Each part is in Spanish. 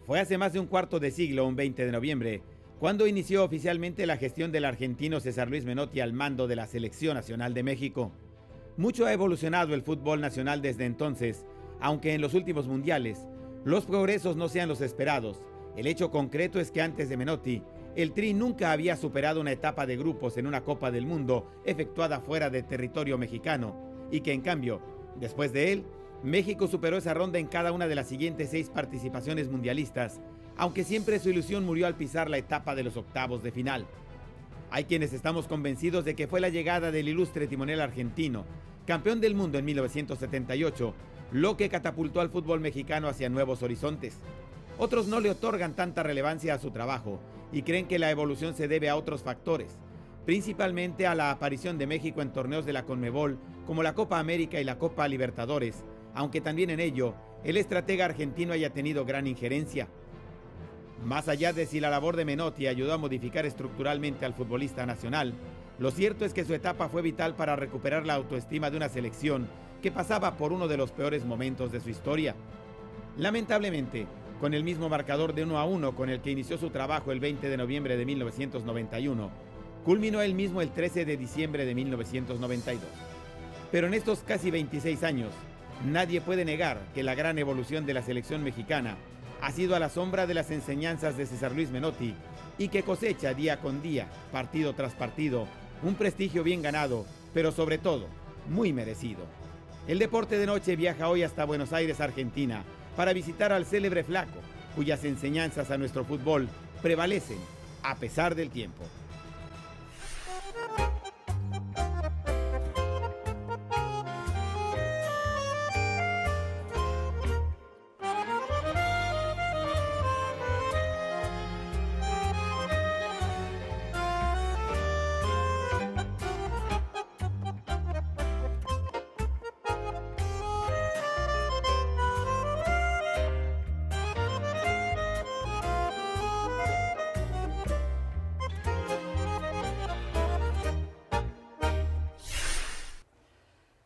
Fue hace más de un cuarto de siglo, un 20 de noviembre, cuando inició oficialmente la gestión del argentino César Luis Menotti al mando de la Selección Nacional de México. Mucho ha evolucionado el fútbol nacional desde entonces, aunque en los últimos mundiales los progresos no sean los esperados. El hecho concreto es que antes de Menotti, el Tri nunca había superado una etapa de grupos en una Copa del Mundo efectuada fuera de territorio mexicano, y que en cambio, después de él, México superó esa ronda en cada una de las siguientes 6 participaciones mundialistas, aunque siempre su ilusión murió al pisar la etapa de los octavos de final. Hay quienes estamos convencidos de que fue la llegada del ilustre timonel argentino, campeón del mundo en 1978, lo que catapultó al fútbol mexicano hacia nuevos horizontes. Otros no le otorgan tanta relevancia a su trabajo y creen que la evolución se debe a otros factores, principalmente a la aparición de México en torneos de la Conmebol como la Copa América y la Copa Libertadores, aunque también en ello el estratega argentino haya tenido gran injerencia. Más allá de si la labor de Menotti ayudó a modificar estructuralmente al futbolista nacional, lo cierto es que su etapa fue vital para recuperar la autoestima de una selección que pasaba por uno de los peores momentos de su historia. Lamentablemente, con el mismo marcador de 1-1 con el que inició su trabajo el 20 de noviembre de 1991, culminó él mismo el 13 de diciembre de 1992. Pero en estos casi 26 años, nadie puede negar que la gran evolución de la selección mexicana ha sido a la sombra de las enseñanzas de César Luis Menotti y que cosecha día con día, partido tras partido, un prestigio bien ganado, pero sobre todo, muy merecido. El Deporte de Noche viaja hoy hasta Buenos Aires, Argentina, para visitar al célebre Flaco, cuyas enseñanzas a nuestro fútbol prevalecen a pesar del tiempo.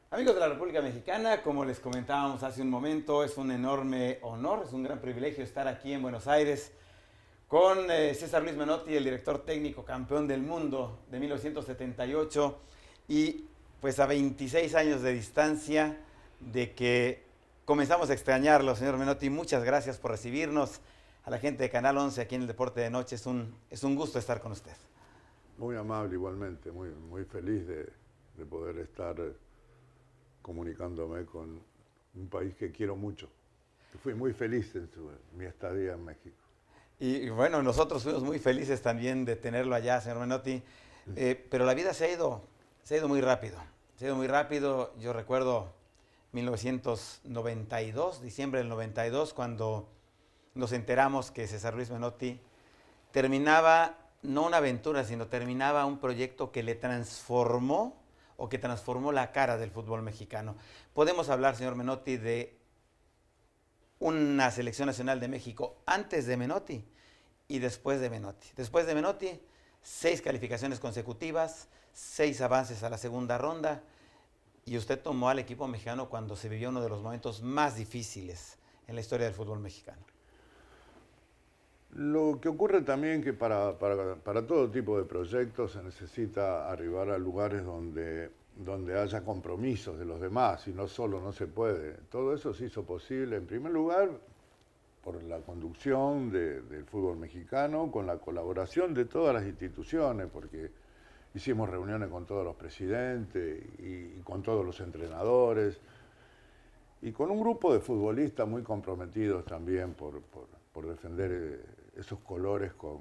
Amigos de la República Mexicana, como les comentábamos hace un momento, es un enorme honor, es un gran privilegio estar aquí en Buenos Aires con César Luis Menotti, el director técnico campeón del mundo de 1978, y pues a 26 años de distancia de que comenzamos a extrañarlo, señor Menotti. Muchas gracias por recibirnos. A la gente de Canal 11 aquí en el Deporte de Noche, es un gusto estar con usted. Muy amable igualmente, muy feliz de poder estar comunicándome con un país que quiero mucho. Fui muy feliz en mi estadía en México. Y bueno, nosotros fuimos muy felices también de tenerlo allá, señor Menotti. Pero la vida se ha ido muy rápido. Se ha ido muy rápido. Yo recuerdo 1992, diciembre del 92, cuando nos enteramos que César Luis Menotti terminaba, no una aventura, sino terminaba un proyecto que le transformó o que transformó la cara del fútbol mexicano. Podemos hablar, señor Menotti, de una selección nacional de México antes de Menotti y después de Menotti. Después de Menotti, 6 calificaciones consecutivas, 6 avances a la segunda ronda, y usted tomó al equipo mexicano cuando se vivió uno de los momentos más difíciles en la historia del fútbol mexicano. Lo que ocurre también que para todo tipo de proyectos se necesita arribar a lugares donde haya compromisos de los demás, y no solo no se puede. Todo eso se hizo posible, en primer lugar, por la conducción del fútbol mexicano, con la colaboración de todas las instituciones, porque hicimos reuniones con todos los presidentes y con todos los entrenadores, y con un grupo de futbolistas muy comprometidos también por defender esos colores con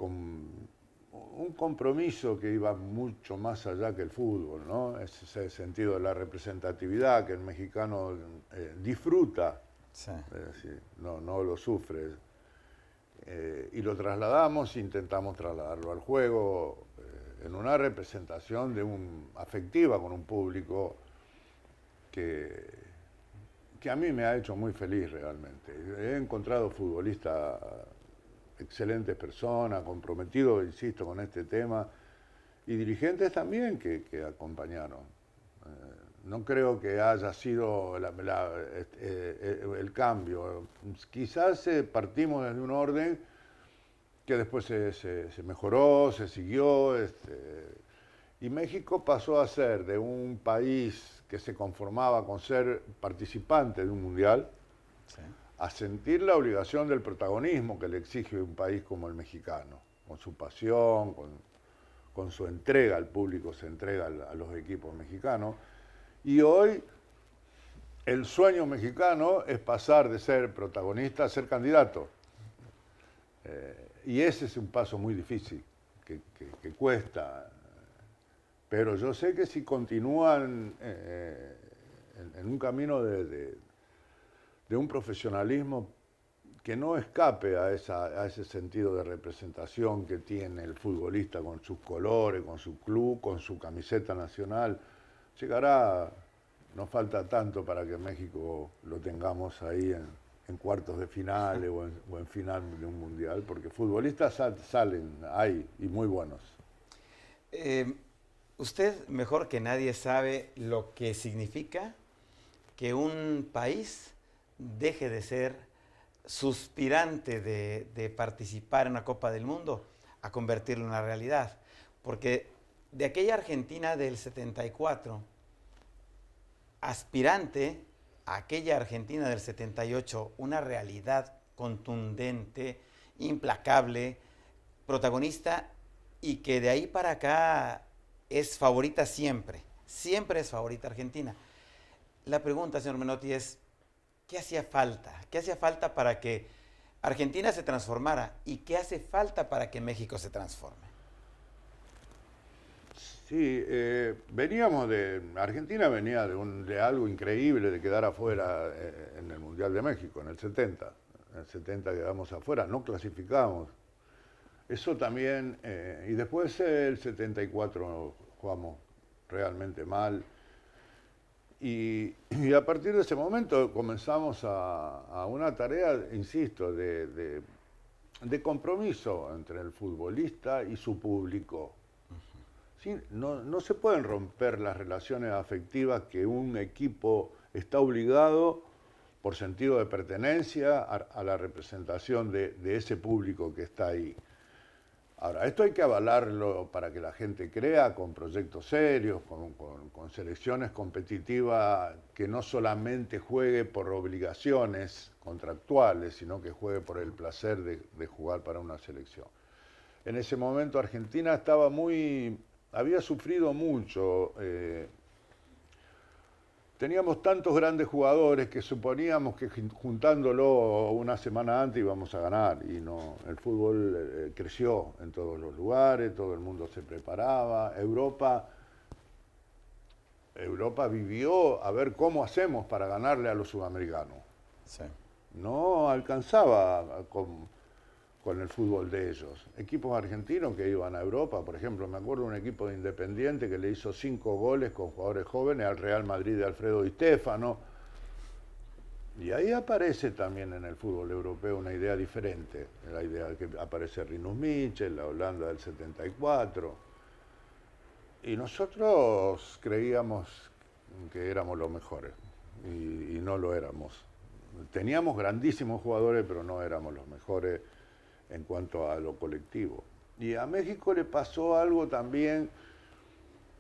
un compromiso que iba mucho más allá que el fútbol, ¿no? Ese sentido de la representatividad que el mexicano disfruta, Sí. no lo sufre. Y lo trasladamos, intentamos trasladarlo al juego en una representación afectiva con un público que a mí me ha hecho muy feliz realmente. He encontrado futbolistas, excelentes personas, comprometidos, insisto, con este tema, y dirigentes también que acompañaron. No creo que haya sido el cambio. Quizás partimos desde un orden que después se mejoró, se siguió, y México pasó a ser de un país que se conformaba con ser participante de un mundial, Sí. a sentir la obligación del protagonismo que le exige un país como el mexicano, con su pasión, con su entrega al público, se entrega a los equipos mexicanos. Y hoy el sueño mexicano es pasar de ser protagonista a ser candidato. Y ese es un paso muy difícil, que cuesta. Pero yo sé que si continúan en un camino de un profesionalismo que no escape a ese sentido de representación que tiene el futbolista con sus colores, con su club, con su camiseta nacional, llegará, no falta tanto para que México lo tengamos ahí en cuartos de finales o en final de un mundial, porque futbolistas salen, hay, y muy buenos. Eh, Usted mejor que nadie sabe lo que significa que un país deje de ser suspirante de participar en una Copa del Mundo a convertirlo en una realidad. Porque de aquella Argentina del 74, aspirante a aquella Argentina del 78, una realidad contundente, implacable, protagonista, y que de ahí para acá es favorita siempre. Siempre es favorita Argentina. La pregunta, señor Menotti, es, ¿qué hacía falta? ¿Qué hacía falta para que Argentina se transformara? ¿Y qué hace falta para que México se transforme? Sí, Argentina venía de algo increíble, de quedar afuera en el Mundial de México, en el 70. En el 70 quedamos afuera, no clasificamos. Eso también, y después el 74 jugamos realmente mal. Y a partir de ese momento comenzamos a una tarea, insisto, de compromiso entre el futbolista y su público. Sí, no se pueden romper las relaciones afectivas que un equipo está obligado por sentido de pertenencia a la representación de ese público que está ahí. Ahora, esto hay que avalarlo para que la gente crea con proyectos serios, con selecciones competitivas que no solamente juegue por obligaciones contractuales, sino que juegue por el placer de jugar para una selección. En ese momento Argentina había sufrido mucho. Teníamos tantos grandes jugadores que suponíamos que juntándolo una semana antes íbamos a ganar, y no, el fútbol creció en todos los lugares, todo el mundo se preparaba. Europa vivió a ver cómo hacemos para ganarle a los sudamericanos. Sí. No alcanzaba con el fútbol de ellos. Equipos argentinos que iban a Europa, por ejemplo, me acuerdo de un equipo de Independiente que le hizo 5 goles con jugadores jóvenes al Real Madrid de Alfredo Di Stéfano. Y ahí aparece también en el fútbol europeo una idea diferente, la idea que aparece Rinus Michel, la Holanda del 74. Y nosotros creíamos que éramos los mejores, y no lo éramos. Teníamos grandísimos jugadores, pero no éramos los mejores en cuanto a lo colectivo. Y a México le pasó algo también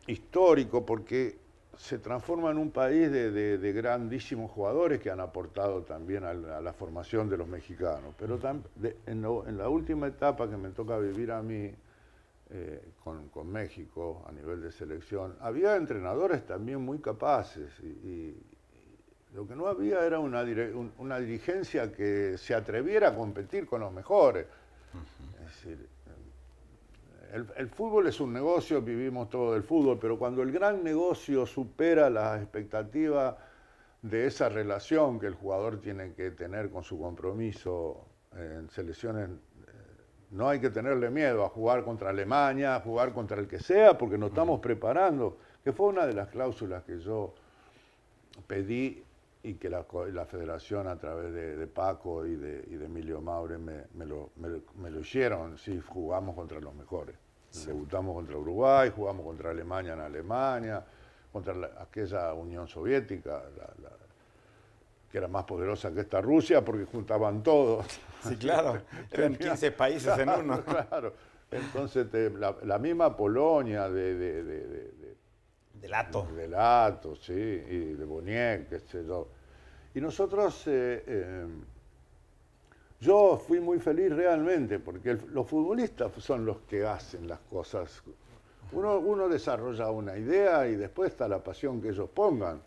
histórico, porque se transforma en un país de grandísimos jugadores que han aportado también a la formación de los mexicanos. Pero en la última etapa que me toca vivir a mí con México a nivel de selección, había entrenadores también muy capaces, y lo que no había era una dirigencia que se atreviera a competir con los mejores. Es decir, el fútbol es un negocio, vivimos todo del fútbol, pero cuando el gran negocio supera las expectativas de esa relación que el jugador tiene que tener con su compromiso en selecciones, no hay que tenerle miedo a jugar contra Alemania, a jugar contra el que sea, porque nos estamos preparando, que fue una de las cláusulas que yo pedí y que la federación a través de Paco y de Emilio Maure me lo hicieron. Sí, jugamos contra los mejores. Sí. Debutamos contra Uruguay, jugamos contra Alemania en Alemania, contra aquella Unión Soviética, que era más poderosa que esta Rusia porque juntaban todos. Sí, claro, eran 15 países en uno. Claro, entonces la misma Polonia De Lato. de Lato, sí, y de Boniek, qué sé yo. Y nosotros, yo fui muy feliz realmente, porque los futbolistas son los que hacen las cosas. Uno desarrolla una idea y después está la pasión que ellos pongan.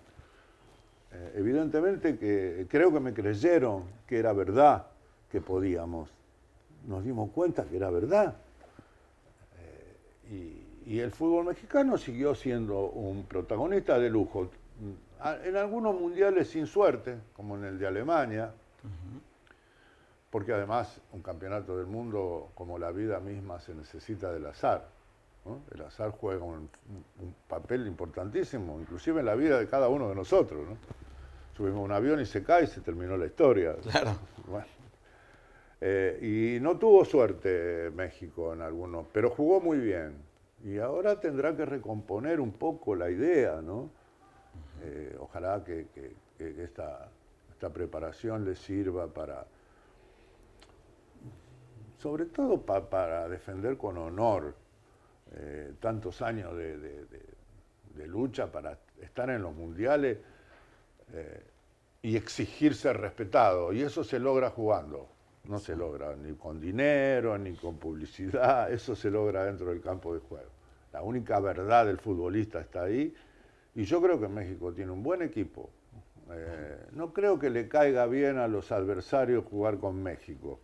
Evidentemente que creo que me creyeron que era verdad que podíamos. Nos dimos cuenta que era verdad. Y el fútbol mexicano siguió siendo un protagonista de lujo. En algunos mundiales sin suerte, como en el de Alemania, porque además un campeonato del mundo, como la vida misma, se necesita del azar, ¿no? El azar juega un papel importantísimo, inclusive en la vida de cada uno de nosotros, ¿no? Subimos a un avión y se cae y se terminó la historia. Claro. Bueno, y no tuvo suerte México en algunos, pero jugó muy bien. Y ahora tendrá que recomponer un poco la idea, ¿no? Ojalá que esta preparación le sirva para, sobre todo para defender con honor tantos años de lucha para estar en los mundiales y exigir ser respetado. Y eso se logra jugando. No se logra ni con dinero, ni con publicidad. Eso se logra dentro del campo de juego. La única verdad del futbolista está ahí. Y yo creo que México tiene un buen equipo. No creo que le caiga bien a los adversarios jugar con México.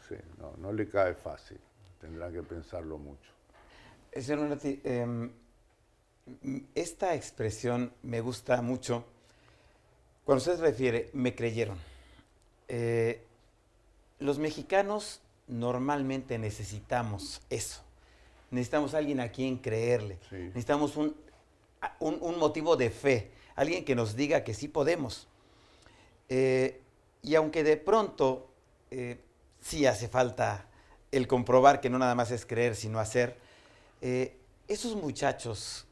Sí, no le cae fácil. Tendrán que pensarlo mucho. Señor Menotti, esta expresión me gusta mucho. Cuando usted se refiere, me creyeron. Los mexicanos normalmente necesitamos eso. Necesitamos a alguien a quien creerle. Sí. Necesitamos un motivo de fe. Alguien que nos diga que sí podemos. Y aunque de pronto sí hace falta el comprobar que no nada más es creer, sino hacer, esos muchachos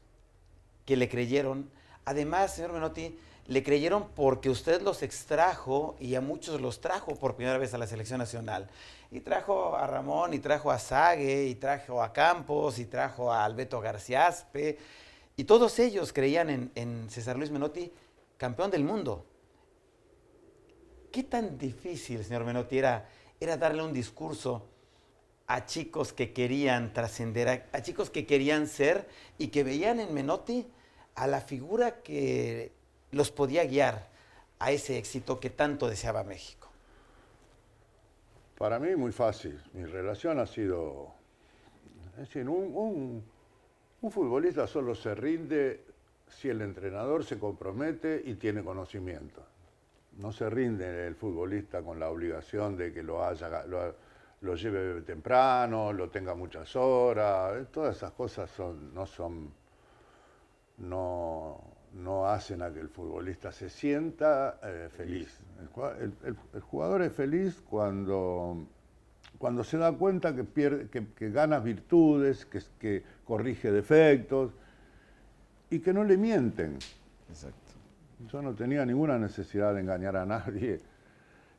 que le creyeron, además, señor Menotti, le creyeron porque usted los extrajo y a muchos los trajo por primera vez a la selección nacional. Y trajo a Ramón, y trajo a Sague, y trajo a Campos, y trajo a Alberto Garciaspe. Y todos ellos creían en César Luis Menotti, campeón del mundo. ¿Qué tan difícil, señor Menotti, era darle un discurso a chicos que querían trascender, a chicos que querían ser y que veían en Menotti a la figura que los podía guiar a ese éxito que tanto deseaba México? Para mí muy fácil. Mi relación ha sido... Es decir, un futbolista solo se rinde si el entrenador se compromete y tiene conocimiento. No se rinde el futbolista con la obligación de que lo lleve temprano, lo tenga muchas horas. Todas esas cosas no hacen a que el futbolista se sienta feliz. El jugador es feliz cuando se da cuenta que gana virtudes, que corrige defectos y que no le mienten. Exacto. Yo no tenía ninguna necesidad de engañar a nadie.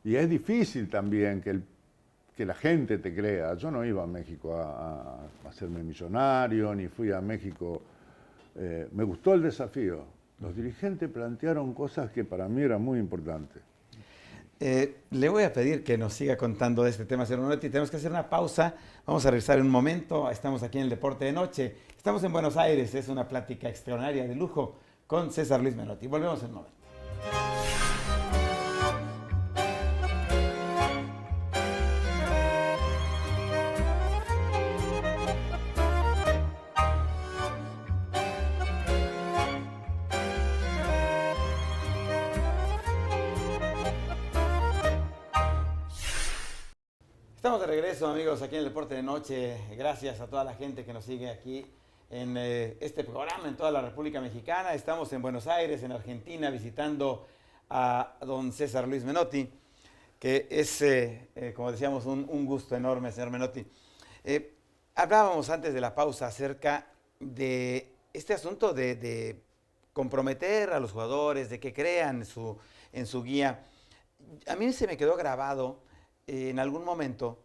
Y es difícil también que la gente te crea. Yo no iba a México a hacerme millonario, ni fui a México. Me gustó el desafío. Los dirigentes plantearon cosas que para mí eran muy importantes. Le voy a pedir que nos siga contando de este tema, señor Menotti. Tenemos que hacer una pausa. Vamos a regresar en un momento. Estamos aquí en el Deporte de Noche. Estamos en Buenos Aires. Es una plática extraordinaria de lujo con César Luis Menotti. Volvemos en un momento. Estamos de regreso, amigos, aquí en el Deporte de Noche. Gracias a toda la gente que nos sigue aquí en este programa en toda la República Mexicana. Estamos en Buenos Aires, en Argentina, visitando a don César Luis Menotti, que es, como decíamos, un gusto enorme, señor Menotti. Hablábamos antes de la pausa acerca de este asunto de comprometer a los jugadores, de que crean en su guía. A mí se me quedó grabado en algún momento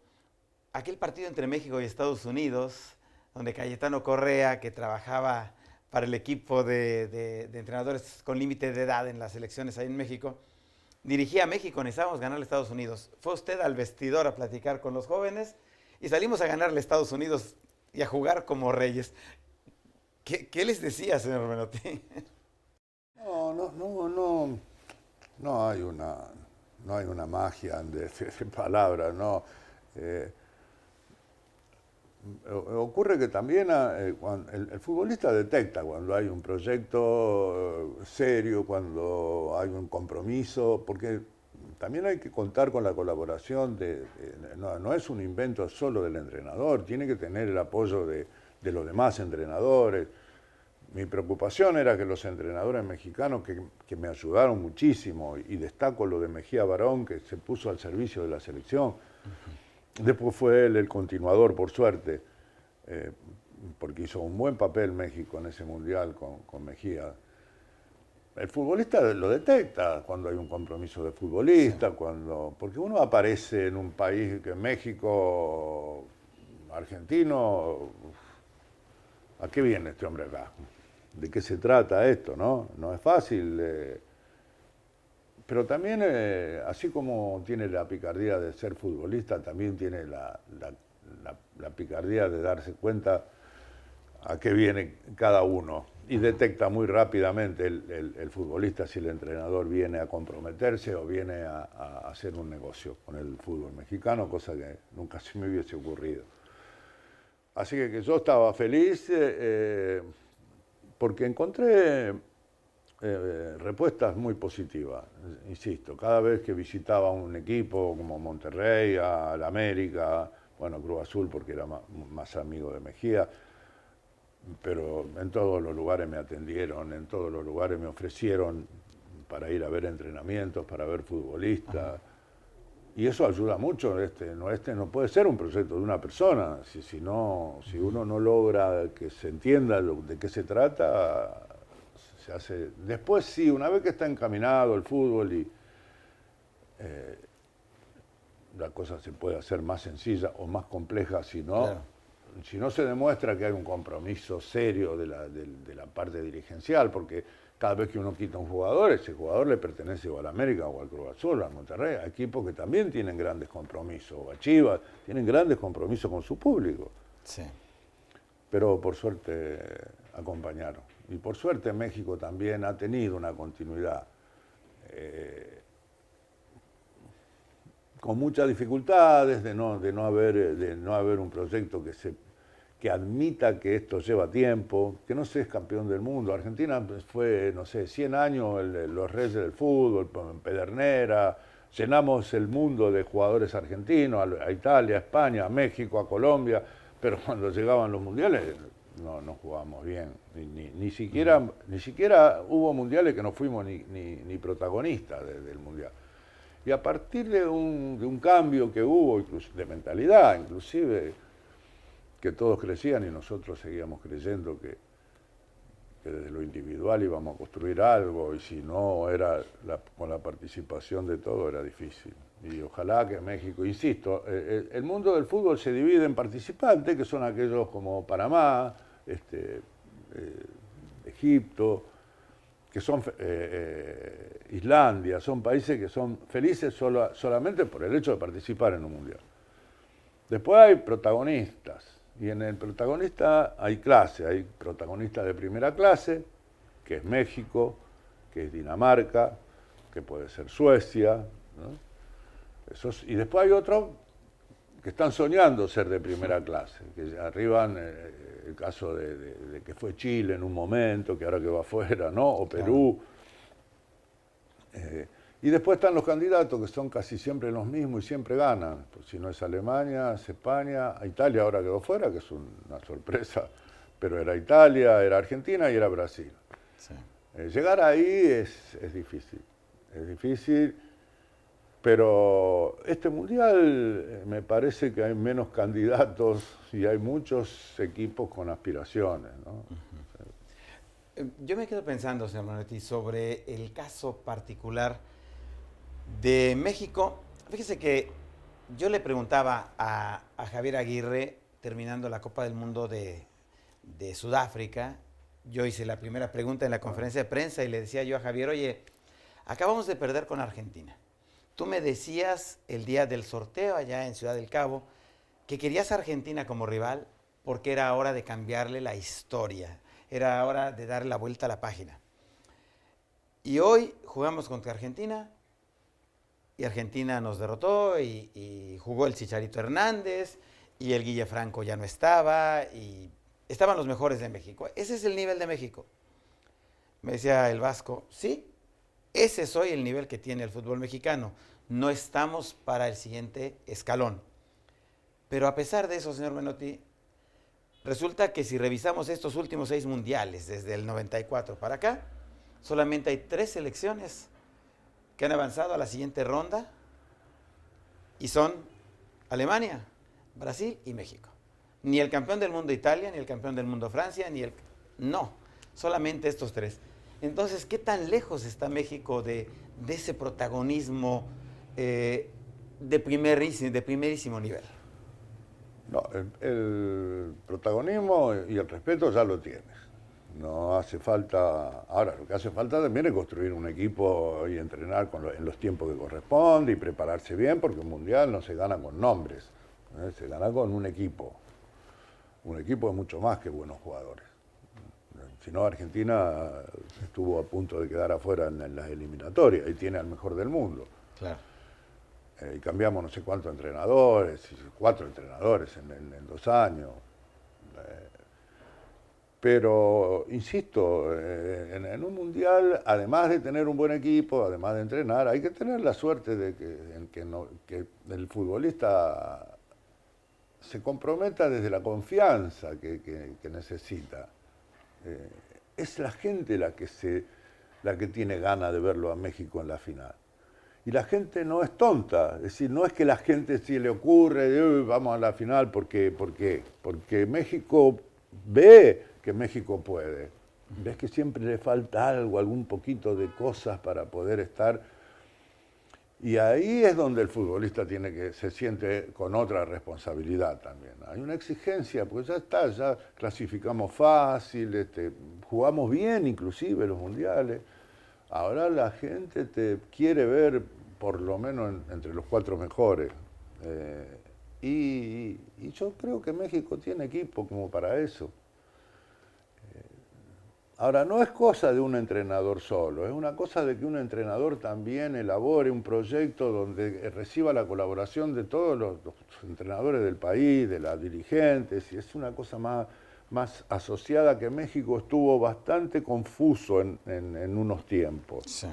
aquel partido entre México y Estados Unidos, donde Cayetano Correa, que trabajaba para el equipo de entrenadores con límite de edad en las elecciones ahí en México, dirigía a México, necesitábamos ganarle a Estados Unidos. Fue usted al vestidor a platicar con los jóvenes y salimos a ganarle a Estados Unidos y a jugar como reyes. ¿Qué les decía, señor Menotti? No hay una magia de palabras, no. Ocurre que también el futbolista detecta cuando hay un proyecto serio, cuando hay un compromiso, porque también hay que contar con la colaboración no es un invento solo del entrenador, tiene que tener el apoyo de los demás entrenadores. Mi preocupación era que los entrenadores mexicanos, que me ayudaron muchísimo, y destaco lo de Mejía Barón, que se puso al servicio de la selección. Después fue él el continuador, por suerte, porque hizo un buen papel México en ese mundial con Mejía. El futbolista lo detecta cuando hay un compromiso de futbolista, sí. Porque uno aparece en un país que México, argentino, ¿a qué viene este hombre acá? ¿De qué se trata esto, no? No es fácil. Pero también, así como tiene la picardía de ser futbolista, también tiene la picardía de darse cuenta a qué viene cada uno. Y detecta muy rápidamente el futbolista si el entrenador viene a comprometerse o viene a hacer un negocio con el fútbol mexicano, cosa que nunca se me hubiese ocurrido. Así que yo estaba feliz porque encontré respuestas muy positivas, insisto. Cada vez que visitaba un equipo como Monterrey, al América, bueno, Cruz Azul porque era más amigo de Mejía, pero en todos los lugares me atendieron, en todos los lugares me ofrecieron para ir a ver entrenamientos, para ver futbolistas. Y eso ayuda mucho. No puede ser un proyecto de una persona. Si uno no logra que se entienda de qué se trata, se hace. Después sí, una vez que está encaminado el fútbol la cosa se puede hacer más sencilla o más compleja si no. Claro. Si no se demuestra que hay un compromiso serio de la parte dirigencial, porque cada vez que uno quita un jugador, ese jugador le pertenece o al América o al Cruz Azul, al Monterrey, a equipos que también tienen grandes compromisos, o a Chivas, tienen grandes compromisos con su público. Sí. Pero por suerte acompañaron. Y por suerte México también ha tenido una continuidad. Con muchas dificultades de no haber un proyecto que admita que esto lleva tiempo, que no se es campeón del mundo. Argentina fue, no sé, 100 años los reyes del fútbol, Pedernera, llenamos el mundo de jugadores argentinos, a Italia, a España, a México, a Colombia, pero cuando llegaban los mundiales no jugábamos bien, ni siquiera hubo mundiales que no fuimos ni protagonistas del mundial. Y a partir de un cambio que hubo, de mentalidad, inclusive, que todos crecían y nosotros seguíamos creyendo que desde lo individual íbamos a construir algo, y si no, con la participación de todos era difícil. Y ojalá que México, insisto, el mundo del fútbol se divide en participantes, que son aquellos como Panamá, Egipto, que son Islandia, son países que son felices solamente por el hecho de participar en un mundial. Después hay protagonistas, y en el protagonista hay clase, hay protagonistas de primera clase, que es México, que es Dinamarca, que puede ser Suecia, ¿no? Y después hay otros que están soñando ser de primera clase, que arriban, el caso de que fue Chile en un momento, que ahora que va afuera, ¿no? O Perú. Claro. Y después están los candidatos, que son casi siempre los mismos y siempre ganan. Pues si no es Alemania, es España, Italia ahora quedó fuera, que es una sorpresa, pero era Italia, era Argentina y era Brasil. Sí. Llegar ahí es difícil, pero este mundial me parece que hay menos candidatos y hay muchos equipos con aspiraciones, ¿no? Yo me quedo pensando, señor Menotti, sobre el caso particular de México. Fíjese que yo le preguntaba a Javier Aguirre, terminando la Copa del Mundo de Sudáfrica, yo hice la primera pregunta en la conferencia de prensa y le decía yo a Javier, oye, acabamos de perder con Argentina. Tú me decías el día del sorteo allá en Ciudad del Cabo que querías a Argentina como rival porque era hora de cambiarle la historia, era hora de darle la vuelta a la página. Y hoy jugamos contra Argentina y Argentina nos derrotó y jugó el Chicharito Hernández y el Guille Franco ya no estaba y estaban los mejores de México. Ese es el nivel de México. Me decía el Vasco, sí, ese es hoy el nivel que tiene el fútbol mexicano. No estamos para el siguiente escalón. Pero a pesar de eso, señor Menotti, resulta que si revisamos estos últimos 6 mundiales, desde el 94 para acá, solamente hay 3 selecciones que han avanzado a la siguiente ronda y son Alemania, Brasil y México. Ni el campeón del mundo Italia, ni el campeón del mundo Francia, ni el... No, solamente estos 3. Entonces, ¿qué tan lejos está México de ese protagonismo de primerísimo nivel? No, el protagonismo y el respeto ya lo tienes. No hace falta, ahora lo que hace falta también es construir un equipo y entrenar en los tiempos que corresponde y prepararse bien, porque un mundial no se gana con nombres, se gana con un equipo. Un equipo es mucho más que buenos jugadores. Si no, Argentina estuvo a punto de quedar afuera en las eliminatorias y tiene al mejor del mundo. Claro. Y cambiamos no sé cuántos entrenadores, 4 entrenadores en 2 años. Pero, insisto, en un mundial, además de tener un buen equipo, además de entrenar, hay que tener la suerte de que el futbolista se comprometa desde la confianza que necesita. Es la gente la que tiene ganas de verlo a México en la final. Y la gente no es tonta, es decir, no es que la gente se le ocurre, vamos a la final, porque México ve que México puede. Ves que siempre le falta algo, algún poquito de cosas para poder estar. Y ahí es donde el futbolista se siente con otra responsabilidad también. Hay una exigencia, porque ya está, ya clasificamos fácil, jugamos bien inclusive los mundiales. Ahora la gente te quiere ver por lo menos entre los 4 mejores. Y yo creo que México tiene equipo como para eso. Ahora, no es cosa de un entrenador solo, es una cosa de que un entrenador también elabore un proyecto donde reciba la colaboración de todos los entrenadores del país, de las dirigentes, y es una cosa más asociada, que México estuvo bastante confuso en unos tiempos. Sí.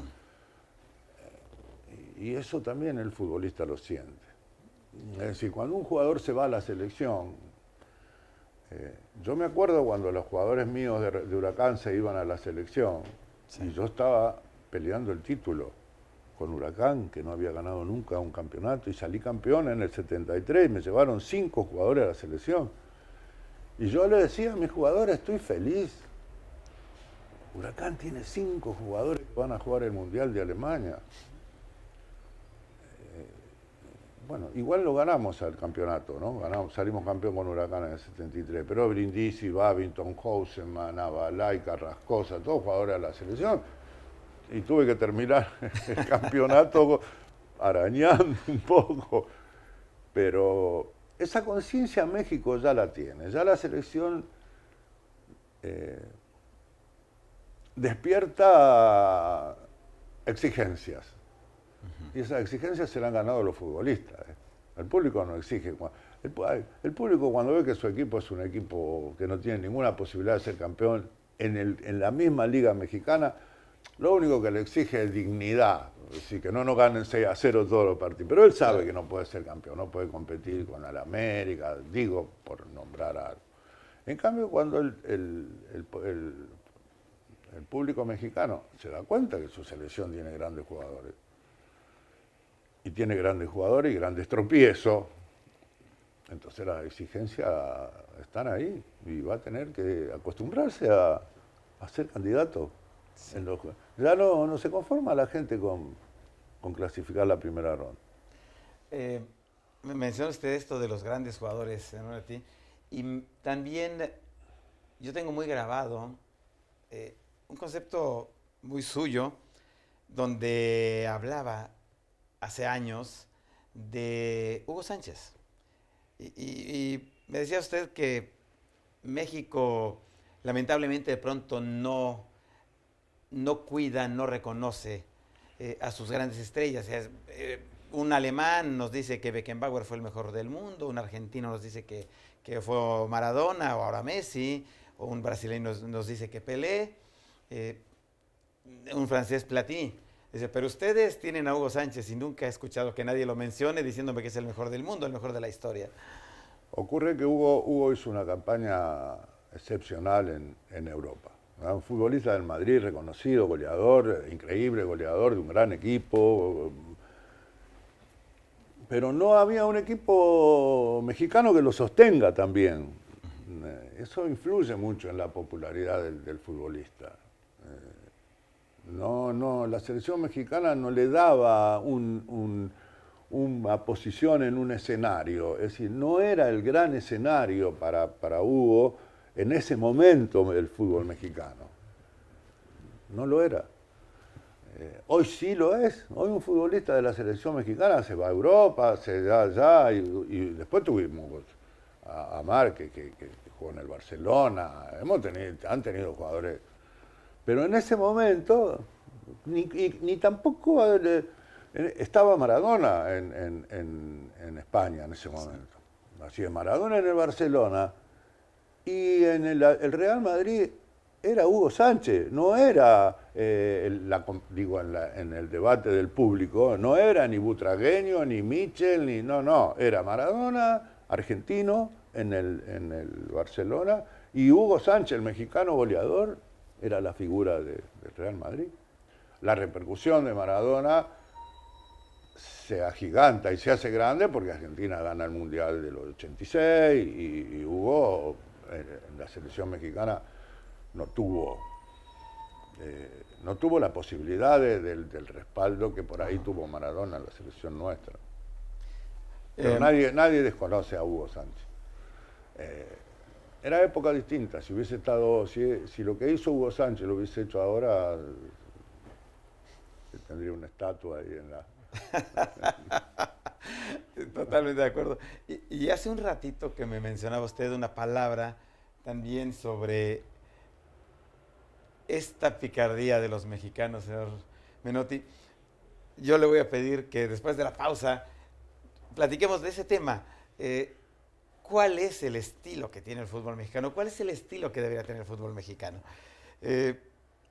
Y eso también el futbolista lo siente. Es decir, cuando un jugador se va a la selección, yo me acuerdo cuando los jugadores míos de Huracán se iban a la selección, sí, y yo estaba peleando el título con Huracán, que no había ganado nunca un campeonato, y salí campeón en el 73, y me llevaron 5 jugadores a la selección. Y yo le decía a mis jugadores, estoy feliz. Huracán tiene 5 jugadores que van a jugar el Mundial de Alemania. Bueno, igual lo ganamos al campeonato, ¿no? Salimos campeón con Huracán en el 73, pero Brindisi, Babington, Houseman, Abalay, Carrascosa, todos jugadores de la selección. Y tuve que terminar el campeonato arañando un poco. Pero esa conciencia México ya la tiene, ya la selección despierta exigencias. Y esas exigencias se las han ganado los futbolistas. El público no exige. El público, cuando ve que su equipo es un equipo que no tiene ninguna posibilidad de ser campeón en la misma liga mexicana, lo único que le exige es dignidad. Es decir, que no nos ganen 6-0 todos los partidos. Pero él sabe que no puede ser campeón, no puede competir con el América, digo, por nombrar algo. En cambio, cuando el público mexicano se da cuenta que su selección tiene grandes jugadores, y tiene grandes jugadores y grandes tropiezos, entonces las exigencias están ahí y va a tener que acostumbrarse a a ser candidato. Sí. Ya no se conforma la gente con clasificar la primera ronda. Me menciona usted esto de los grandes jugadores, Menotti, y también yo tengo muy grabado un concepto muy suyo, donde hablaba hace años de Hugo Sánchez. Y me decía usted que México lamentablemente de pronto no cuida, no reconoce a sus grandes estrellas. Un alemán nos dice que Beckenbauer fue el mejor del mundo, un argentino nos dice que fue Maradona o ahora Messi, o un brasileño nos dice que Pelé, un francés Platini. Dice, pero ustedes tienen a Hugo Sánchez y nunca he escuchado que nadie lo mencione diciéndome que es el mejor del mundo, el mejor de la historia. Ocurre que Hugo hizo una campaña excepcional en Europa. Era un futbolista del Madrid reconocido, goleador, increíble goleador de un gran equipo. Pero no había un equipo mexicano que lo sostenga también. Eso influye mucho en la popularidad del futbolista. La selección mexicana no le daba una posición en un escenario. Es decir, no era el gran escenario para Hugo en ese momento del fútbol mexicano. No lo era. Hoy sí lo es. Hoy un futbolista de la selección mexicana se va a Europa, se da allá y después tuvimos a Márquez que jugó en el Barcelona. Han tenido jugadores. Pero en ese momento ni tampoco estaba Maradona en España en ese momento. Así es, Maradona en el Barcelona y en el Real Madrid era Hugo Sánchez, no era, en el debate del público, no era ni Butragueño, ni Michel, no, era Maradona, argentino, en el Barcelona, y Hugo Sánchez, el mexicano goleador, era la figura del Real Madrid. La repercusión de Maradona se agiganta y se hace grande porque Argentina gana el Mundial del 86 y Hugo en la selección mexicana no tuvo la posibilidad del respaldo que por ahí tuvo Maradona en la selección nuestra. Pero nadie desconoce a Hugo Sánchez. Era época distinta. Si hubiese estado, si lo que hizo Hugo Sánchez lo hubiese hecho ahora, tendría una estatua ahí en la... Totalmente de acuerdo. Y hace un ratito que me mencionaba usted una palabra también sobre esta picardía de los mexicanos, señor Menotti. Yo le voy a pedir que después de la pausa platiquemos de ese tema. ¿Cuál es el estilo que tiene el fútbol mexicano? ¿Cuál es el estilo que debería tener el fútbol mexicano?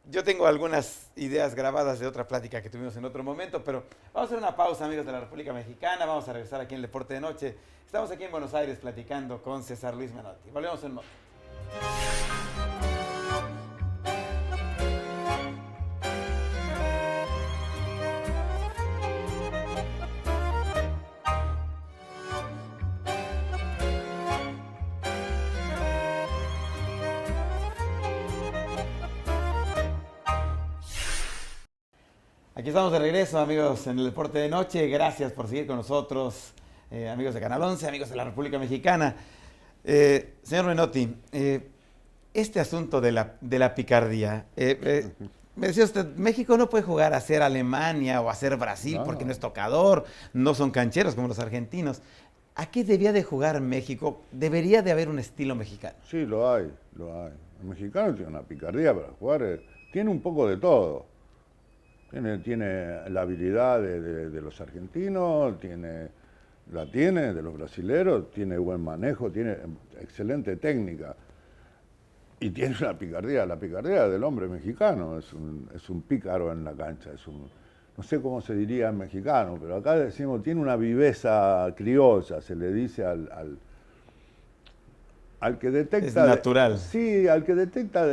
Yo tengo algunas ideas grabadas de otra plática que tuvimos en otro momento, pero vamos a hacer una pausa, amigos de la República Mexicana. Vamos a regresar aquí en el Deporte de Noche. Estamos aquí en Buenos Aires platicando con César Luis Menotti. Volvemos en un momento. Aquí estamos de regreso, amigos, en el Deporte de Noche. Gracias por seguir con nosotros, amigos de Canal 11, amigos de la República Mexicana. Señor Menotti, este asunto de la picardía, me decía usted, México no puede jugar a ser Alemania o a ser Brasil porque no es tocador, no son cancheros como los argentinos. ¿A qué debía de jugar México? Debería de haber un estilo mexicano. Sí, lo hay. El mexicano tiene una picardía para jugar, tiene un poco de todo. Tiene la habilidad de los argentinos, la tiene de los brasileros, tiene buen manejo, tiene excelente técnica y tiene una picardía. La picardía del hombre mexicano es un pícaro en la cancha, no sé cómo se diría en mexicano, pero acá decimos tiene una viveza criolla, se le dice al que detecta... Es natural. Sí, al que detecta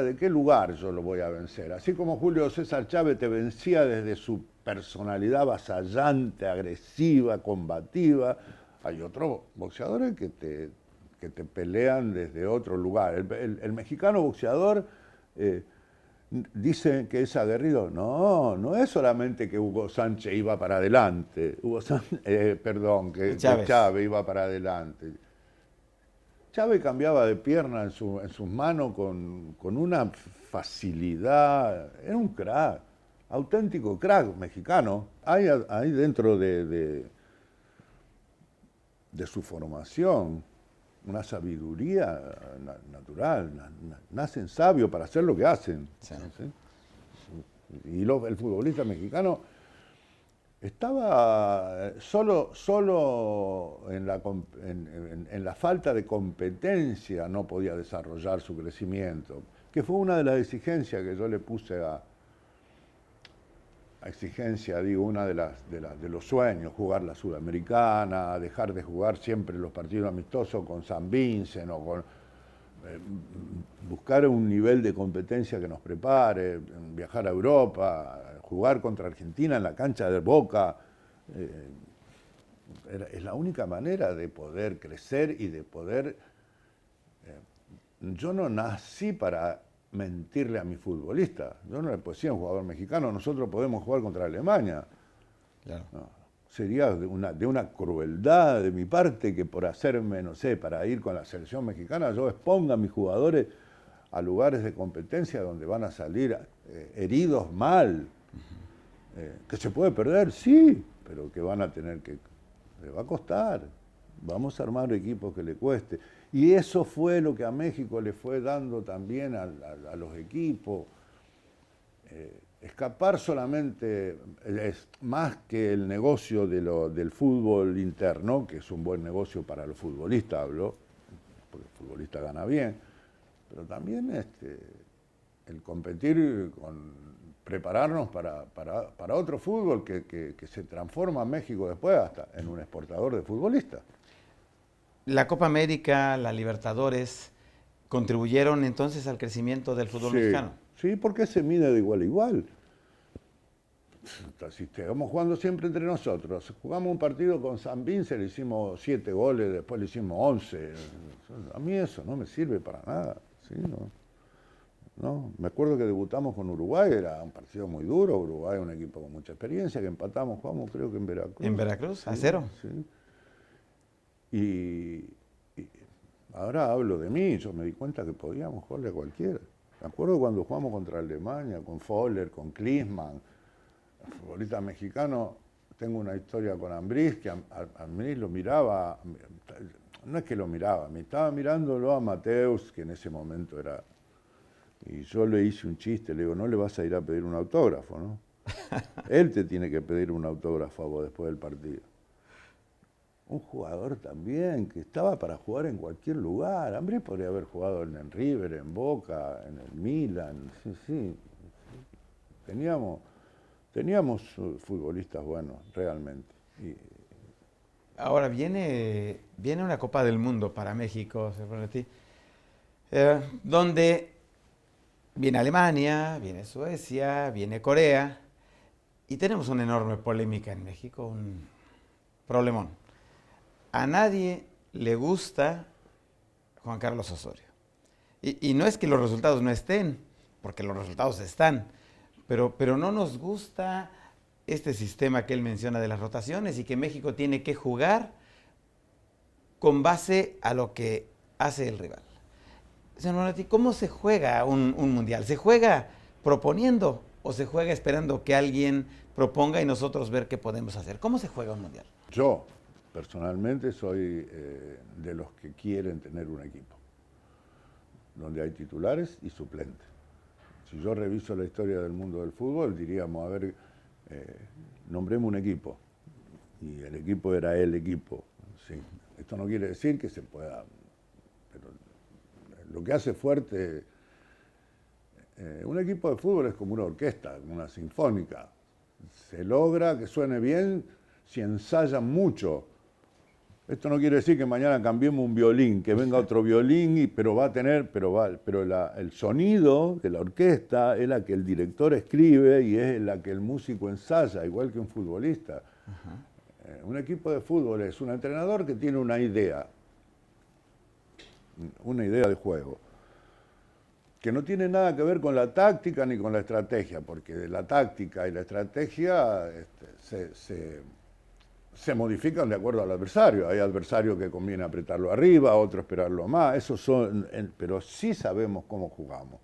de qué lugar yo lo voy a vencer. Así como Julio César Chávez te vencía desde su personalidad avasallante, agresiva, combativa, hay otros boxeadores que te pelean desde otro lugar. El mexicano boxeador eh, dicen que es aguerrido. No, no es solamente que Hugo Sánchez iba para adelante, que Chávez iba para adelante. Chávez cambiaba de pierna en sus manos con una facilidad, era un crack, auténtico crack mexicano. Hay dentro de su formación una sabiduría natural, nacen sabios para hacer lo que hacen. Sí. ¿Sí? Y el futbolista mexicano estaba solo en la falta de competencia no podía desarrollar su crecimiento, que fue una de las exigencias que yo le puse una de los sueños, jugar la Sudamericana, dejar de jugar siempre los partidos amistosos con San Vincent o con buscar un nivel de competencia que nos prepare, viajar a Europa, jugar contra Argentina en la cancha de Boca. Es la única manera de poder crecer y de poder... yo no nací para mentirle a mi futbolista. Yo no le puedo decir a un jugador mexicano, nosotros podemos jugar contra Alemania. Claro. No, sería de una crueldad de mi parte que por hacerme, no sé, para ir con la selección mexicana, yo exponga a mis jugadores a lugares de competencia donde van a salir heridos mal. Que se puede perder, sí, pero que van a tener que... le va a costar. Vamos a armar equipos que le cueste. Y eso fue lo que a México le fue dando también a los equipos. Escapar solamente es más que el negocio del fútbol interno, que es un buen negocio para los futbolistas, hablo, porque el futbolista gana bien, pero también el competir prepararnos para otro fútbol que se transforma en México después hasta en un exportador de futbolistas. La Copa América, la Libertadores, ¿contribuyeron entonces al crecimiento del fútbol mexicano? Sí, porque se mide de igual a igual. Si estamos jugando siempre entre nosotros, jugamos un partido con San Vincent, le hicimos 7 goles, después le hicimos 11. A mí eso no me sirve para nada. ¿Sí? No. Me acuerdo que debutamos con Uruguay, era un partido muy duro. Uruguay es un equipo con mucha experiencia, que empatamos, jugamos creo que en Veracruz. ¿En Veracruz? Sí, ¿a 0? Sí. Y ahora hablo de mí, yo me di cuenta que podíamos jugarle a cualquiera. Me acuerdo cuando jugamos contra Alemania, con Voller, con Klinsmann, futbolista mexicano. Tengo una historia con Ambriz, que Ambriz lo miraba, no es que lo miraba, me estaba mirándolo a Mateus, que en ese momento era... Y yo le hice un chiste, le digo, no le vas a ir a pedir un autógrafo, ¿no? Él te tiene que pedir un autógrafo a vos después del partido. Un jugador también que estaba para jugar en cualquier lugar. Ambriz podría haber jugado en el River, en Boca, en el Milan. Sí. Teníamos futbolistas buenos, realmente. Ahora viene una Copa del Mundo para México, donde viene Alemania, viene Suecia, viene Corea, y tenemos una enorme polémica en México, un problemón. A nadie le gusta Juan Carlos Osorio. Y no es que los resultados no estén, porque los resultados están, pero no nos gusta este sistema que él menciona de las rotaciones y que México tiene que jugar con base a lo que hace el rival. Señor Monetti, ¿cómo se juega un mundial? ¿Se juega proponiendo o se juega esperando que alguien proponga y nosotros ver qué podemos hacer? ¿Cómo se juega un mundial? Yo, personalmente, soy de los que quieren tener un equipo, donde hay titulares y suplentes. Si yo reviso la historia del mundo del fútbol, diríamos, a ver, nombremos un equipo. Y el equipo era el equipo. Sí. Esto no quiere decir que se pueda... Pero lo que hace fuerte... un equipo de fútbol es como una orquesta, una sinfónica. Se logra que suene bien si ensayan mucho. Esto no quiere decir que mañana cambiemos un violín, que venga otro violín, pero el sonido de la orquesta es la que el director escribe y es la que el músico ensaya, igual que un futbolista. Un equipo de fútbol es un entrenador que tiene una idea de juego. que no tiene nada que ver con la táctica ni con la estrategia, porque la táctica y la estrategia se modifican de acuerdo al adversario. Hay adversarios que conviene apretarlo arriba, otros esperarlo más, pero sí sabemos cómo jugamos.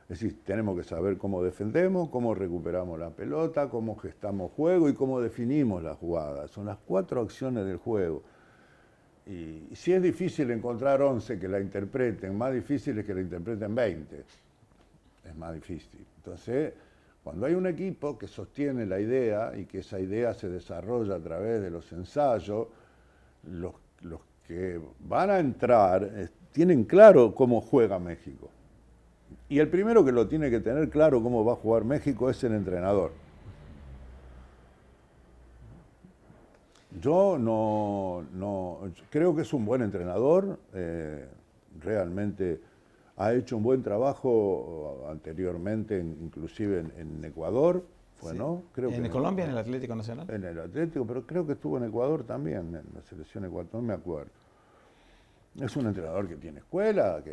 Es decir, tenemos que saber cómo defendemos, cómo recuperamos la pelota, cómo gestamos juego y cómo definimos la jugada. Son las 4 acciones del juego. Y si es difícil encontrar 11 que la interpreten, más difícil es que la interpreten 20. Es más difícil. Entonces, cuando hay un equipo que sostiene la idea y que esa idea se desarrolla a través de los ensayos, los que van a entrar tienen claro cómo juega México. Y el primero que lo tiene que tener claro cómo va a jugar México es el entrenador. Yo creo que es un buen entrenador, realmente ha hecho un buen trabajo anteriormente, inclusive en Ecuador, Sí. ¿no? Creo en Colombia, en el Atlético Nacional. En el Atlético, pero creo que estuvo en Ecuador también, en la selección ecuatoriana, no me acuerdo. Es un entrenador que tiene escuela,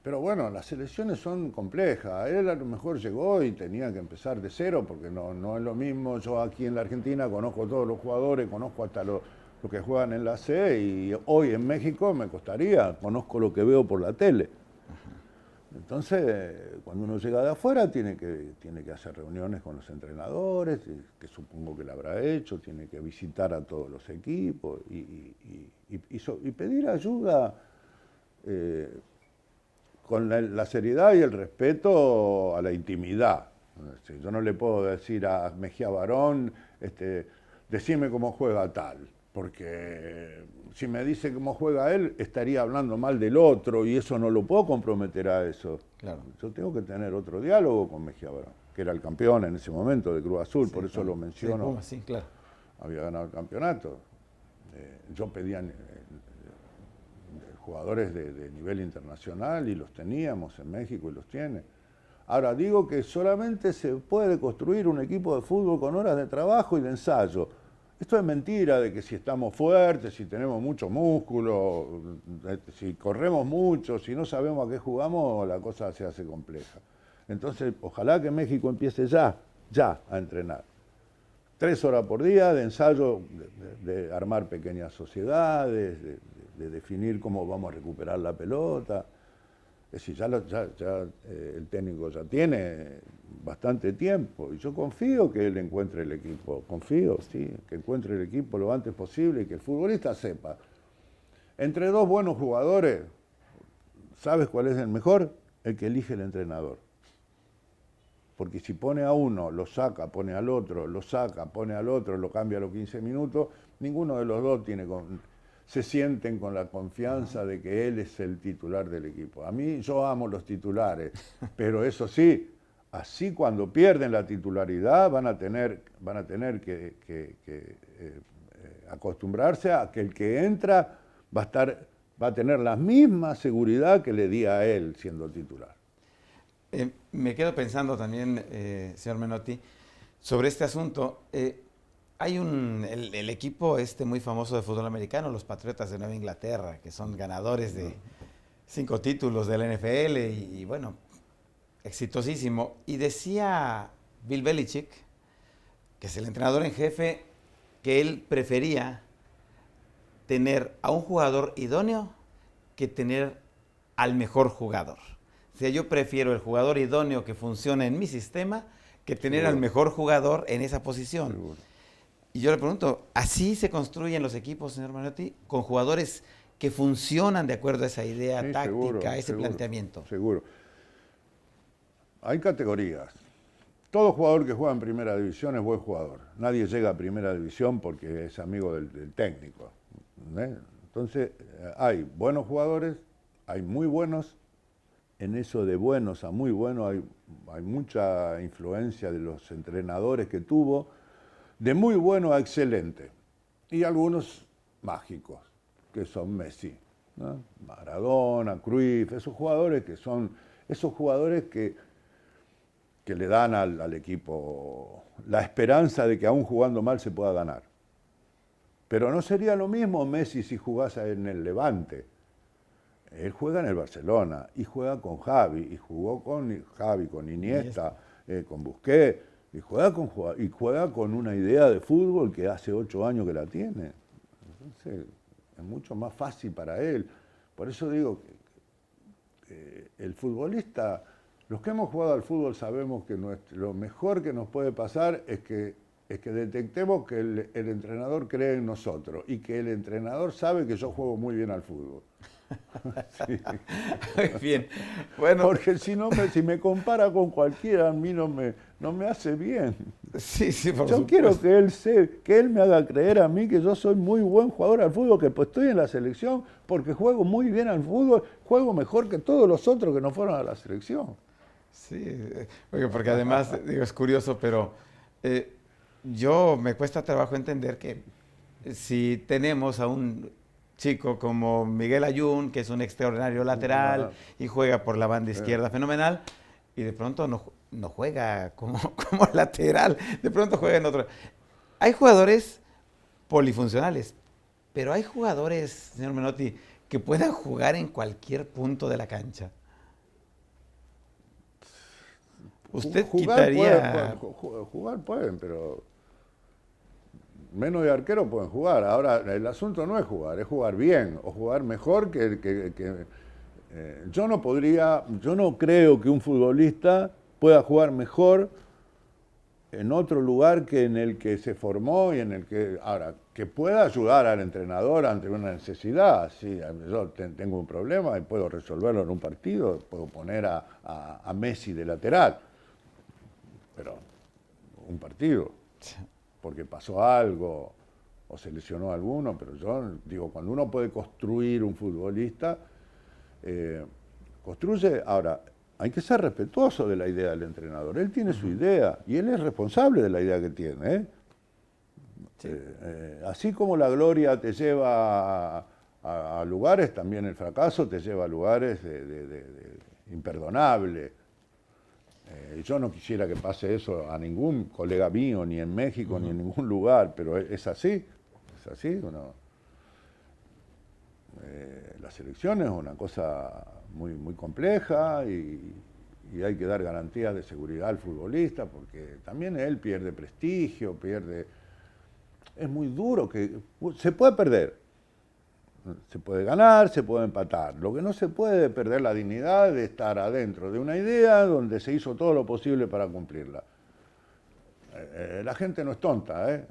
pero bueno, las selecciones son complejas. Él a lo mejor llegó y tenía que empezar de cero, porque no es lo mismo. Yo aquí en la Argentina conozco todos los jugadores, conozco hasta los que juegan en la C, y hoy en México me costaría, conozco lo que veo por la tele. Entonces, cuando uno llega de afuera, tiene que hacer reuniones con los entrenadores, que supongo que lo habrá hecho, tiene que visitar a todos los equipos y pedir ayuda con la seriedad y el respeto a la intimidad. Yo no le puedo decir a Mejía Barón, decime cómo juega tal, porque si me dice cómo juega él, estaría hablando mal del otro y eso no lo puedo comprometer a eso. Claro. Yo tengo que tener otro diálogo con Mejía Barón, que era el campeón en ese momento de Cruz Azul, Sí, por eso claro. lo menciono. Sí, claro. Había ganado el campeonato. Yo pedía jugadores de nivel internacional y los teníamos en México y los tiene. Ahora, digo que solamente se puede construir un equipo de fútbol con horas de trabajo y de ensayo. Esto es mentira de que si estamos fuertes, si tenemos mucho músculo, si corremos mucho, si no sabemos a qué jugamos, la cosa se hace compleja. Entonces, ojalá que México empiece ya a entrenar. 3 horas por día de ensayo, de armar pequeñas sociedades, de definir cómo vamos a recuperar la pelota. Es decir, el técnico ya tiene bastante tiempo y yo confío que él encuentre el equipo, que encuentre el equipo lo antes posible y que el futbolista sepa. Entre 2 buenos jugadores, ¿sabes cuál es el mejor? El que elige el entrenador. Porque si pone a uno, lo saca, pone al otro, lo saca, pone al otro, lo cambia a los 15 minutos, ninguno de los dos se sienten con la confianza de que él es el titular del equipo. A mí, yo amo los titulares, pero eso sí, así cuando pierden la titularidad van a tener que acostumbrarse a que el que entra va a tener la misma seguridad que le di a él siendo titular. Me quedo pensando también, señor Menotti, sobre este asunto. Hay el equipo muy famoso de fútbol americano, los Patriotas de Nueva Inglaterra, que son ganadores de 5 títulos de la NFL y bueno, exitosísimo. Y decía Bill Belichick, que es el entrenador en jefe, que él prefería tener a un jugador idóneo que tener al mejor jugador. O sea, yo prefiero el jugador idóneo que funcione en mi sistema que tener al mejor jugador en esa posición. Seguro. Y yo le pregunto, ¿así se construyen los equipos, señor Menotti, con jugadores que funcionan de acuerdo a esa idea táctica, a ese planteamiento? Seguro. Hay categorías. Todo jugador que juega en primera división es buen jugador. Nadie llega a primera división porque es amigo del técnico. Entonces, hay buenos jugadores, hay muy buenos. En eso de buenos a muy buenos hay mucha influencia de los entrenadores que tuvo. De muy bueno a excelente. Y algunos mágicos, que son Messi, ¿no? Maradona, Cruyff, esos jugadores que le dan al equipo la esperanza de que aún jugando mal se pueda ganar. Pero no sería lo mismo Messi si jugase en el Levante. Él juega en el Barcelona y juega con Javi, y jugó con Javi, con Iniesta, con Busquets, y juega con una idea de fútbol que hace 8 años que la tiene. Entonces, es mucho más fácil para él. Por eso digo que el futbolista, los que hemos jugado al fútbol sabemos que lo mejor que nos puede pasar es que detectemos que el entrenador cree en nosotros y que el entrenador sabe que yo juego muy bien al fútbol. Sí. Muy bien. Bueno, porque si no, si me compara con cualquiera, a mí no me hace bien. sí, por Yo supuesto. quiero que él me haga creer a mí que yo soy muy buen jugador al fútbol, que pues estoy en la selección porque juego muy bien al fútbol, juego mejor que todos los otros que no fueron a la selección. Sí, oye, porque además, digo, es curioso, pero yo me cuesta trabajo entender que si tenemos a un chico como Miguel Ayun, que es un extraordinario lateral y juega por la banda izquierda fenomenal, y de pronto no juega como lateral, de pronto juega en otro. Hay jugadores polifuncionales, pero hay jugadores, señor Menotti, que puedan jugar en cualquier punto de la cancha. Usted quitaría... Jugar pueden, pero menos de arquero pueden jugar. Ahora, el asunto no es jugar bien o jugar mejor yo no creo que un futbolista pueda jugar mejor en otro lugar que en el que se formó y en el que... Ahora, que pueda ayudar al entrenador ante una necesidad. Sí, yo tengo un problema y puedo resolverlo en un partido, puedo poner a Messi de lateral, pero un partido, porque pasó algo o se lesionó alguno, pero yo digo, cuando uno puede construir un futbolista, construye. Ahora, hay que ser respetuoso de la idea del entrenador. Él tiene su idea y él es responsable de la idea que tiene. Sí. Así como la gloria te lleva a lugares, también el fracaso te lleva a lugares imperdonables. Yo no quisiera que pase eso a ningún colega mío, ni en México, ni en ningún lugar, pero es así. Es así. La selección es una cosa muy, muy compleja y hay que dar garantías de seguridad al futbolista porque también él pierde prestigio, es muy duro, se puede perder, se puede ganar, se puede empatar. Lo que no se puede es perder la dignidad de estar adentro de una idea donde se hizo todo lo posible para cumplirla. La gente no es tonta, ¿eh?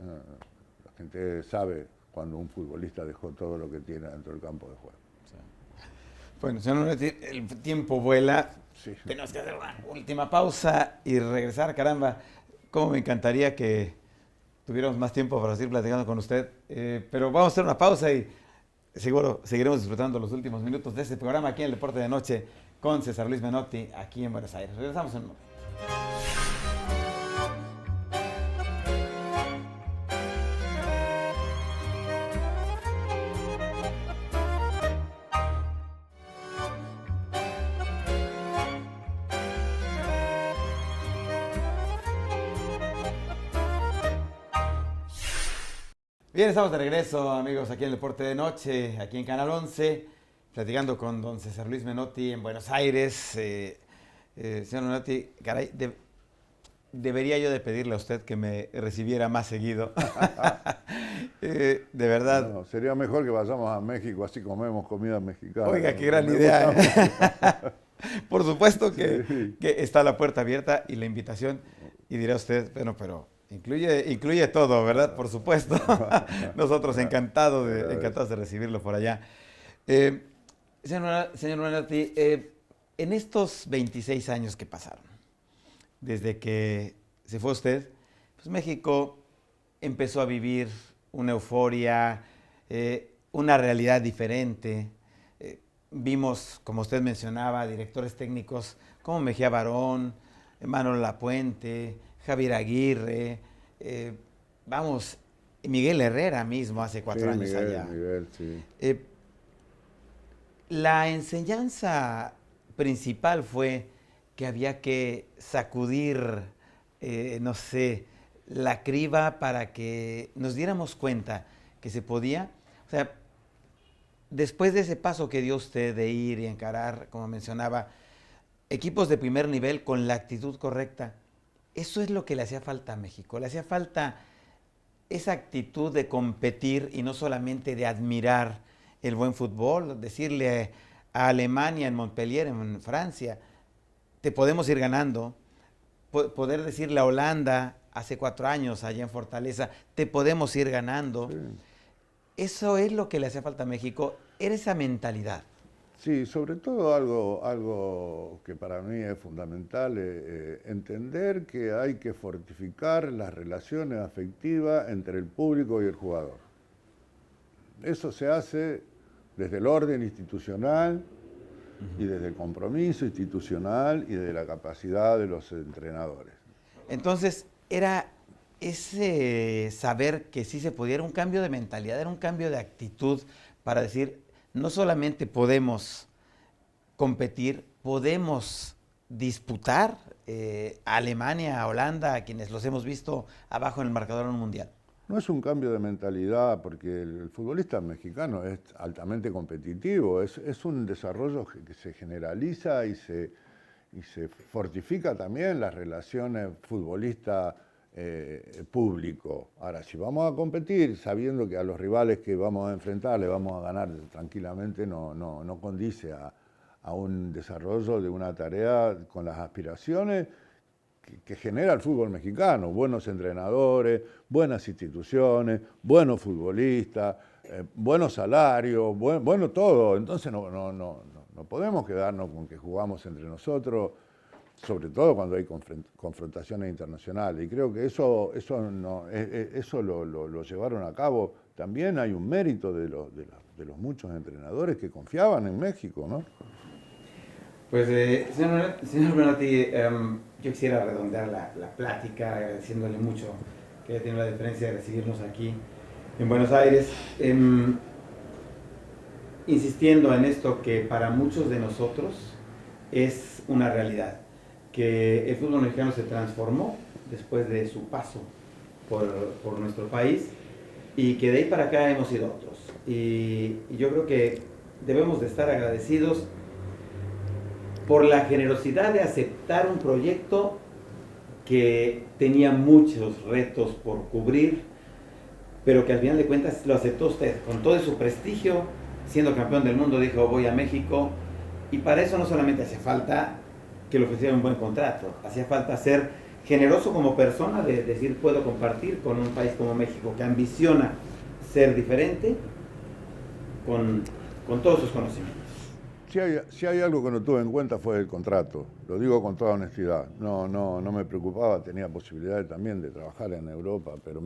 La gente sabe cuando un futbolista dejó todo lo que tiene dentro del campo de juego. Bueno, señor Menotti, el tiempo vuela. Sí. Tenemos que hacer una última pausa y regresar. Caramba, cómo me encantaría que tuviéramos más tiempo para seguir platicando con usted. Pero vamos a hacer una pausa y seguro seguiremos disfrutando los últimos minutos de este programa aquí en el Deporte de Noche con César Luis Menotti aquí en Buenos Aires. Regresamos en un momento. Bien, estamos de regreso, amigos, aquí en el Deporte de Noche, aquí en Canal 11, platicando con don César Luis Menotti en Buenos Aires. Señor Menotti, caray, debería yo de pedirle a usted que me recibiera más seguido. De verdad. No, sería mejor que vayamos a México, así comemos comida mexicana. Oiga, qué gran idea. Por supuesto que está la puerta abierta y la invitación, y dirá usted, bueno, pero... Incluye todo, ¿verdad? Por supuesto. Nosotros encantados de recibirlo por allá. Señor Menotti, en estos 26 años que pasaron, desde que se fue usted, pues México empezó a vivir una euforia, una realidad diferente. Vimos, como usted mencionaba, directores técnicos como Mejía Barón, Manuel Lapuente, Javier Aguirre, Miguel Herrera mismo hace 4 años allá. Miguel, sí. La enseñanza principal fue que había que sacudir, no sé, la criba para que nos diéramos cuenta que se podía. O sea, después de ese paso que dio usted de ir y encarar, como mencionaba, equipos de primer nivel con la actitud correcta, eso es lo que le hacía falta a México. Le hacía falta esa actitud de competir y no solamente de admirar el buen fútbol, decirle a Alemania en Montpellier, en Francia, te podemos ir ganando, poder decirle a Holanda hace 4 años allá en Fortaleza, te podemos ir ganando. Sí. Eso es lo que le hacía falta a México, era esa mentalidad. Sí, sobre todo algo que para mí es fundamental, entender que hay que fortificar las relaciones afectivas entre el público y el jugador. Eso se hace desde el orden institucional y desde el compromiso institucional y de la capacidad de los entrenadores. Entonces, era ese saber que sí se podía, era un cambio de mentalidad, era un cambio de actitud para decir, no solamente podemos competir, podemos disputar a Alemania, a Holanda, a quienes los hemos visto abajo en el marcador en un mundial. No es un cambio de mentalidad, porque el futbolista mexicano es altamente competitivo, es un desarrollo que se generaliza y se fortifica también las relaciones futbolista-público. Ahora, si vamos a competir sabiendo que a los rivales que vamos a enfrentar le vamos a ganar tranquilamente, no condice a un desarrollo de una tarea con las aspiraciones que genera el fútbol mexicano, buenos entrenadores, buenas instituciones, buenos futbolistas, buenos salarios, bueno todo. Entonces no podemos quedarnos con que jugamos entre nosotros, sobre todo cuando hay confrontaciones internacionales. Y creo que eso lo llevaron a cabo. También hay un mérito de los muchos entrenadores que confiaban en México, ¿no? Pues, señor Menotti, yo quisiera redondear la plática agradeciéndole mucho que haya tenido la deferencia de recibirnos aquí en Buenos Aires, insistiendo en esto que para muchos de nosotros es una realidad, que el fútbol mexicano se transformó después de su paso por nuestro país y que de ahí para acá hemos sido otros. Y yo creo que debemos de estar agradecidos por la generosidad de aceptar un proyecto que tenía muchos retos por cubrir, pero que al final de cuentas lo aceptó usted, con todo su prestigio, siendo campeón del mundo, dijo voy a México, y para eso no solamente hacía falta que le ofreciera un buen contrato, hacía falta ser generoso como persona, de decir puedo compartir con un país como México, que ambiciona ser diferente con todos sus conocimientos. Si hay algo que no tuve en cuenta fue el contrato, lo digo con toda honestidad. No me preocupaba, tenía posibilidades también de trabajar en Europa, pero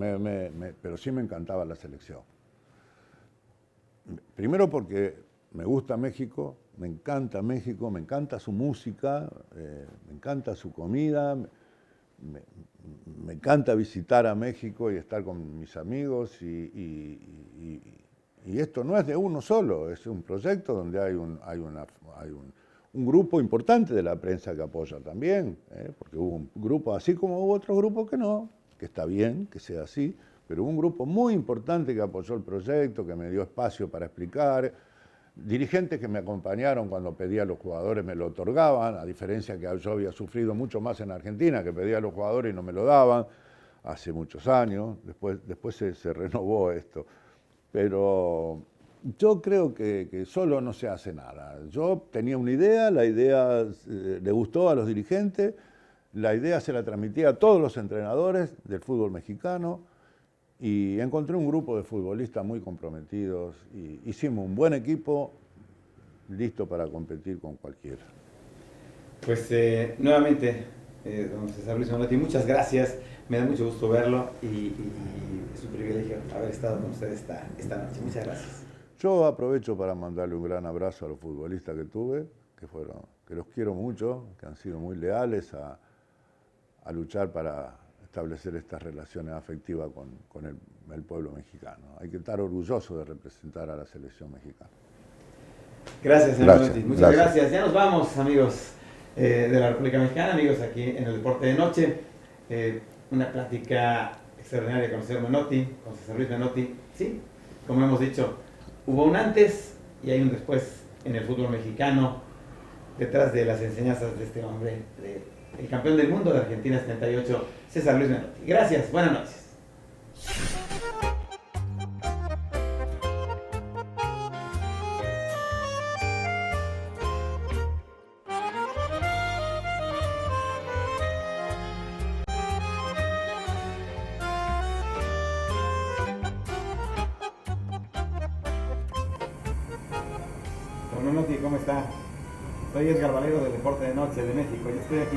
sí me encantaba la selección. Primero porque me gusta México, me encanta su música, me encanta su comida, me encanta visitar a México y estar con mis amigos y esto no es de uno solo, es un proyecto donde hay un grupo importante de la prensa que apoya también, porque hubo un grupo, así como hubo otros grupos que no, que está bien que sea así, pero hubo un grupo muy importante que apoyó el proyecto, que me dio espacio para explicar, dirigentes que me acompañaron cuando pedía a los jugadores me lo otorgaban, a diferencia que yo había sufrido mucho más en Argentina, que pedía a los jugadores y no me lo daban, hace muchos años, después se renovó esto. Pero yo creo que solo no se hace nada. Yo tenía una idea, la idea le gustó a los dirigentes, la idea se la transmití a todos los entrenadores del fútbol mexicano y encontré un grupo de futbolistas muy comprometidos y hicimos un buen equipo listo para competir con cualquiera. Pues nuevamente, don César Luis Menotti, muchas gracias. Me da mucho gusto verlo y es un privilegio haber estado con usted esta noche. Muchas gracias. Yo aprovecho para mandarle un gran abrazo a los futbolistas que tuve, que los quiero mucho, que han sido muy leales a luchar para establecer estas relaciones afectivas con el pueblo mexicano. Hay que estar orgulloso de representar a la selección mexicana. Gracias, señor Menotti. Muchas gracias. Ya nos vamos, amigos de la República Mexicana, amigos aquí en el Deporte de Noche. Una plática extraordinaria con el señor Menotti, con César Luis Menotti. Sí, como hemos dicho, hubo un antes y hay un después en el fútbol mexicano, detrás de las enseñanzas de este hombre, el campeón del mundo de Argentina 78, César Luis Menotti. Gracias, buenas noches. Don Menotti, ¿cómo está? Soy Edgar Valero del Deporte de Noche de México y estoy aquí